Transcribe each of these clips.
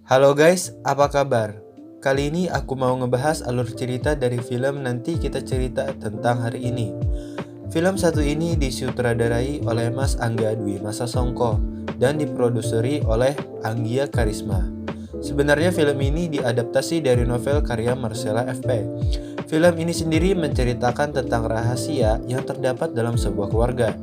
Halo guys, apa kabar? Kali ini aku mau ngebahas alur cerita dari film Nanti Kita Cerita Tentang Hari Ini. Film satu ini disutradarai oleh Mas Angga Dwi Masa Songko dan diproduseri oleh Anggia Karisma. Sebenarnya film ini diadaptasi dari novel karya Marcella F.P. Film ini sendiri menceritakan tentang rahasia yang terdapat dalam sebuah keluarga.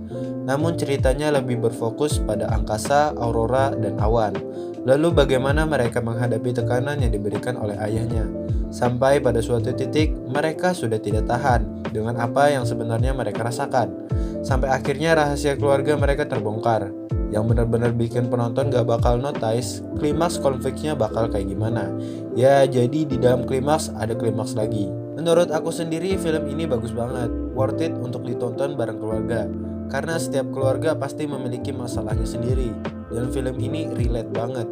Namun ceritanya lebih berfokus pada angkasa, aurora, dan awan. Lalu bagaimana mereka menghadapi tekanan yang diberikan oleh ayahnya. Sampai pada suatu titik mereka sudah tidak tahan dengan apa yang sebenarnya mereka rasakan. Sampai akhirnya rahasia keluarga mereka terbongkar. Yang benar-benar bikin penonton gak bakal notice klimaks konfliknya bakal kayak gimana. Ya jadi di dalam klimaks ada klimaks lagi. Menurut aku sendiri film ini bagus banget, worth it untuk ditonton bareng keluarga. Karena setiap keluarga pasti memiliki masalahnya sendiri. Dan film ini relate banget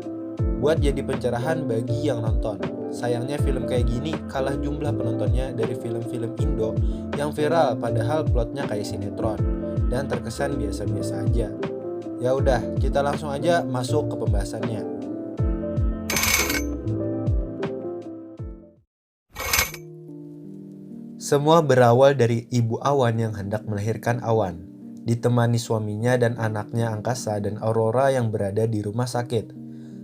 buat jadi pencerahan bagi yang nonton. Sayangnya film kayak gini kalah jumlah penontonnya dari film-film Indo yang viral padahal plotnya kayak sinetron dan terkesan biasa-biasa aja. Ya udah, kita langsung aja masuk ke pembahasannya. Semua berawal dari Ibu Awan yang hendak melahirkan Awan, ditemani suaminya dan anaknya Angkasa dan Aurora yang berada di rumah sakit.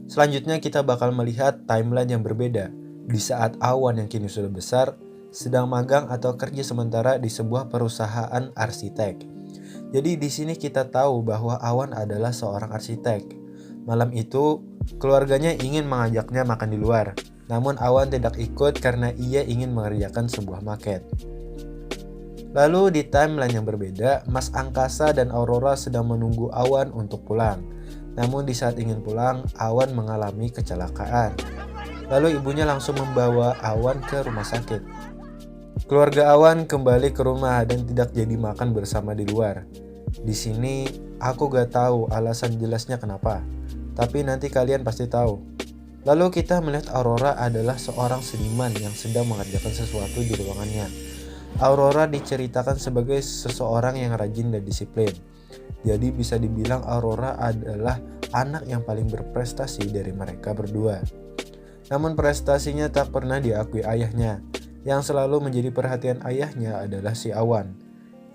Selanjutnya kita bakal melihat timeline yang berbeda di saat Awan yang kini sudah besar sedang magang atau kerja sementara di sebuah perusahaan arsitek. Jadi di sini kita tahu bahwa Awan adalah seorang arsitek. Malam itu keluarganya ingin mengajaknya makan di luar, namun Awan tidak ikut karena ia ingin mengerjakan sebuah maket. Lalu di timeline yang berbeda, Mas Angkasa dan Aurora sedang menunggu Awan untuk pulang. Namun di saat ingin pulang, Awan mengalami kecelakaan. Lalu ibunya langsung membawa Awan ke rumah sakit. Keluarga Awan kembali ke rumah dan tidak jadi makan bersama di luar. Di sini aku gak tahu alasan jelasnya kenapa, tapi nanti kalian pasti tahu. Lalu kita melihat Aurora adalah seorang seniman yang sedang mengerjakan sesuatu di ruangannya. Aurora diceritakan sebagai seseorang yang rajin dan disiplin. Jadi bisa dibilang Aurora adalah anak yang paling berprestasi dari mereka berdua. Namun prestasinya tak pernah diakui ayahnya. Yang selalu menjadi perhatian ayahnya adalah si Awan.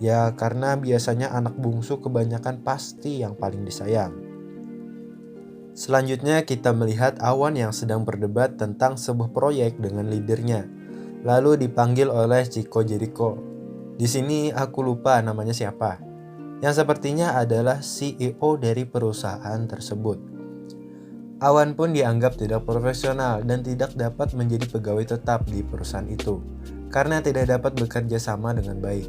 Ya karena biasanya anak bungsu kebanyakan pasti yang paling disayang. Selanjutnya kita melihat Awan yang sedang berdebat tentang sebuah proyek dengan leadernya. Lalu dipanggil oleh Chico Jericho. Di sini aku lupa namanya siapa. Yang sepertinya adalah CEO dari perusahaan tersebut. Awan pun dianggap tidak profesional dan tidak dapat menjadi pegawai tetap di perusahaan itu karena tidak dapat bekerja sama dengan baik.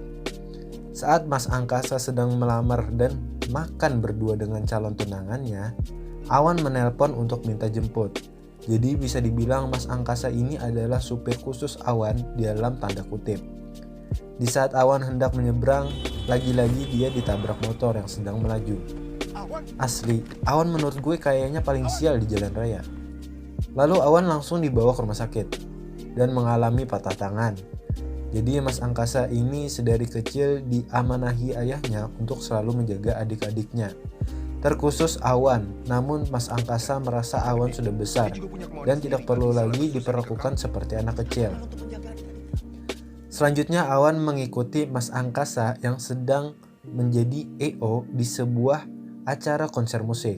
Saat Mas Angkasa sedang melamar dan makan berdua dengan calon tunangannya, Awan menelpon untuk minta jemput. Jadi bisa dibilang Mas Angkasa ini adalah supir khusus Awan di dalam tanda kutip. Di saat Awan hendak menyeberang, lagi-lagi dia ditabrak motor yang sedang melaju. Asli, Awan menurut gue kayaknya paling sial di jalan raya. Lalu Awan langsung dibawa ke rumah sakit dan mengalami patah tangan. Jadi Mas Angkasa ini sedari kecil diamanahi ayahnya untuk selalu menjaga adik-adiknya. Terkhusus Awan, namun Mas Angkasa merasa Awan sudah besar dan tidak perlu lagi diperlakukan seperti anak kecil. Selanjutnya Awan mengikuti Mas Angkasa yang sedang menjadi EO di sebuah acara konser musik.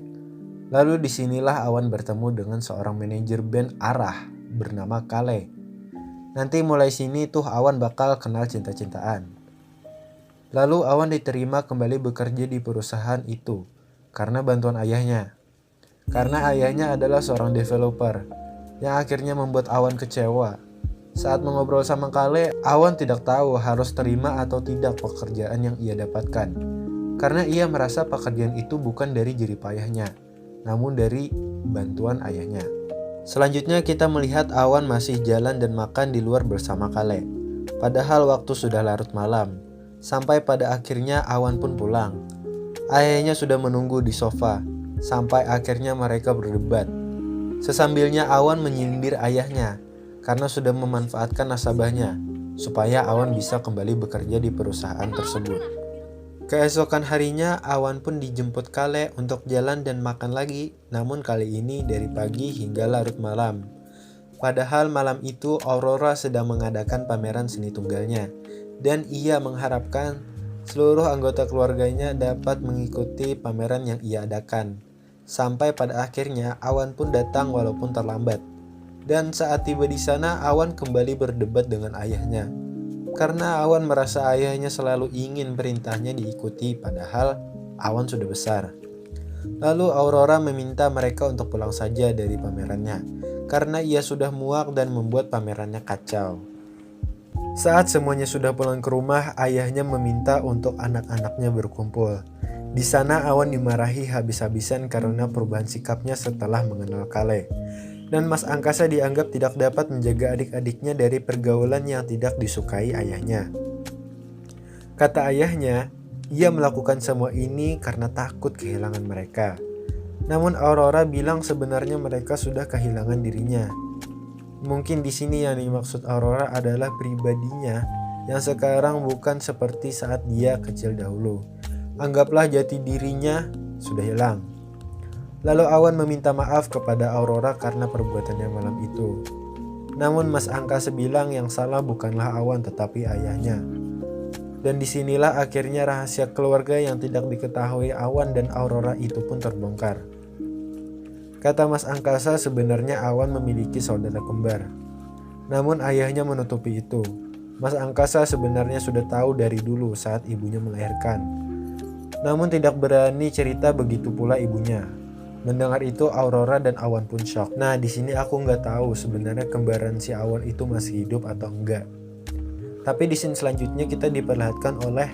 Lalu disinilah Awan bertemu dengan seorang manajer band Arah bernama Kale. Nanti mulai sini tuh Awan bakal kenal cinta-cintaan. Lalu Awan diterima kembali bekerja di perusahaan itu karena bantuan ayahnya. Karena ayahnya adalah seorang developer yang akhirnya membuat Awan kecewa. Saat mengobrol sama Kale, Awan tidak tahu harus terima atau tidak pekerjaan yang ia dapatkan. Karena ia merasa pekerjaan itu bukan dari jerih payahnya, namun dari bantuan ayahnya. Selanjutnya kita melihat Awan masih jalan dan makan di luar bersama Kale. Padahal waktu sudah larut malam. Sampai pada akhirnya Awan pun pulang. Ayahnya sudah menunggu di sofa. Sampai akhirnya mereka berdebat. Sesambilnya Awan menyindir ayahnya karena sudah memanfaatkan nasabahnya supaya Awan bisa kembali bekerja di perusahaan tersebut. Keesokan harinya, Awan pun dijemput Kale untuk jalan dan makan lagi, namun kali ini dari pagi hingga larut malam. Padahal malam itu Aurora sedang mengadakan pameran seni tunggalnya, dan ia mengharapkan seluruh anggota keluarganya dapat mengikuti pameran yang ia adakan. Sampai pada akhirnya Awan pun datang walaupun terlambat. Dan saat tiba di sana, Awan kembali berdebat dengan ayahnya. Karena Awan merasa ayahnya selalu ingin perintahnya diikuti padahal Awan sudah besar. Lalu Aurora meminta mereka untuk pulang saja dari pamerannya, karena ia sudah muak dan membuat pamerannya kacau. Saat semuanya sudah pulang ke rumah, ayahnya meminta untuk anak-anaknya berkumpul. Di sana Awan dimarahi habis-habisan karena perubahan sikapnya setelah mengenal Kale. Dan Mas Angkasa dianggap tidak dapat menjaga adik-adiknya dari pergaulan yang tidak disukai ayahnya. Kata ayahnya, ia melakukan semua ini karena takut kehilangan mereka. Namun Aurora bilang sebenarnya mereka sudah kehilangan dirinya. Mungkin di sini yang dimaksud Aurora adalah pribadinya yang sekarang bukan seperti saat dia kecil dahulu. Anggaplah jati dirinya sudah hilang. Lalu Awan meminta maaf kepada Aurora karena perbuatannya malam itu. Namun Mas Angkasa bilang yang salah bukanlah Awan tetapi ayahnya. Dan disinilah akhirnya rahasia keluarga yang tidak diketahui Awan dan Aurora itu pun terbongkar. Kata Mas Angkasa sebenarnya Awan memiliki saudara kembar. Namun ayahnya menutupi itu. Mas Angkasa sebenarnya sudah tahu dari dulu saat ibunya melahirkan. Namun tidak berani cerita begitu pula ibunya. Mendengar itu Aurora dan Awan pun shock. Nah di sini aku nggak tahu sebenarnya kembaran si Awan itu masih hidup atau enggak. Tapi di scene selanjutnya kita diperlihatkan oleh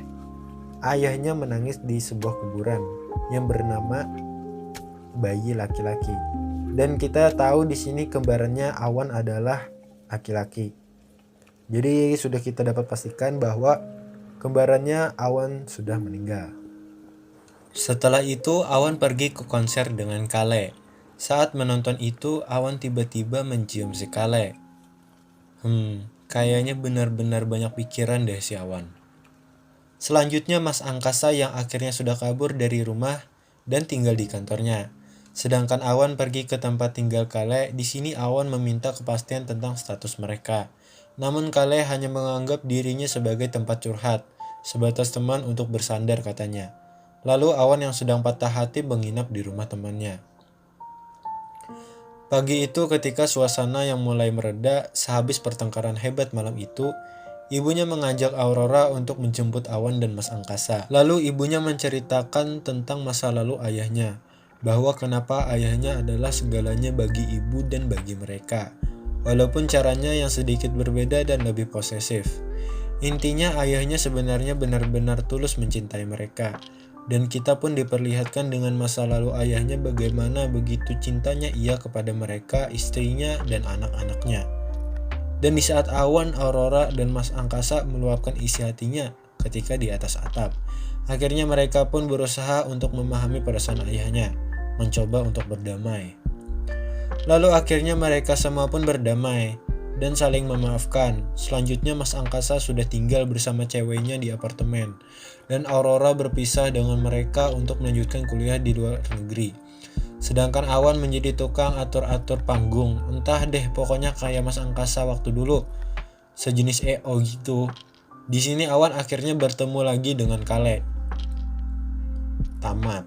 ayahnya menangis di sebuah kuburan yang bernama bayi laki-laki. Dan kita tahu di sini kembarannya Awan adalah laki-laki. Jadi sudah kita dapat pastikan bahwa kembarannya Awan sudah meninggal. Setelah itu Awan pergi ke konser dengan Kale. Saat menonton itu Awan tiba-tiba mencium si Kale. Kayaknya benar-benar banyak pikiran deh si Awan. Selanjutnya Mas Angkasa yang akhirnya sudah kabur dari rumah dan tinggal di kantornya. Sedangkan Awan pergi ke tempat tinggal Kale. Di sini Awan meminta kepastian tentang status mereka. Namun Kale hanya menganggap dirinya sebagai tempat curhat, sebatas teman untuk bersandar katanya. Lalu Awan yang sedang patah hati menginap di rumah temannya. Pagi itu ketika suasana yang mulai mereda sehabis pertengkaran hebat malam itu, ibunya mengajak Aurora untuk menjemput Awan dan Mas Angkasa. Lalu ibunya menceritakan tentang masa lalu ayahnya, bahwa kenapa ayahnya adalah segalanya bagi ibu dan bagi mereka, walaupun caranya yang sedikit berbeda dan lebih posesif. Intinya ayahnya sebenarnya benar-benar tulus mencintai mereka. Dan kita pun diperlihatkan dengan masa lalu ayahnya bagaimana begitu cintanya ia kepada mereka, istrinya, dan anak-anaknya. Dan di saat Awan, Aurora, dan Mas Angkasa meluapkan isi hatinya ketika di atas atap, akhirnya mereka pun berusaha untuk memahami perasaan ayahnya, mencoba untuk berdamai. Lalu akhirnya mereka semua pun berdamai dan saling memaafkan. Selanjutnya Mas Angkasa sudah tinggal bersama ceweknya di apartemen, dan Aurora berpisah dengan mereka untuk melanjutkan kuliah di luar negeri. Sedangkan Awan menjadi tukang atur-atur panggung, entah deh pokoknya kayak Mas Angkasa waktu dulu, sejenis EO gitu. Di sini Awan akhirnya bertemu lagi dengan Kale. Tamat.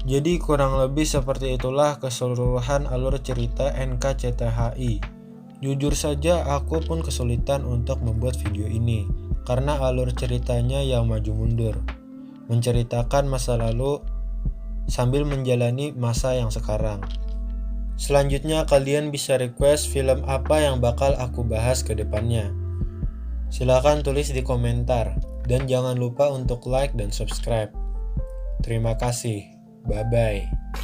Jadi kurang lebih seperti itulah keseluruhan alur cerita NKCTHI. Jujur saja aku pun kesulitan untuk membuat video ini karena alur ceritanya yang maju mundur, menceritakan masa lalu sambil menjalani masa yang sekarang. Selanjutnya kalian bisa request film apa yang bakal aku bahas ke depannya. Silahkan tulis di komentar dan jangan lupa untuk like dan subscribe. Terima kasih. Bye-bye.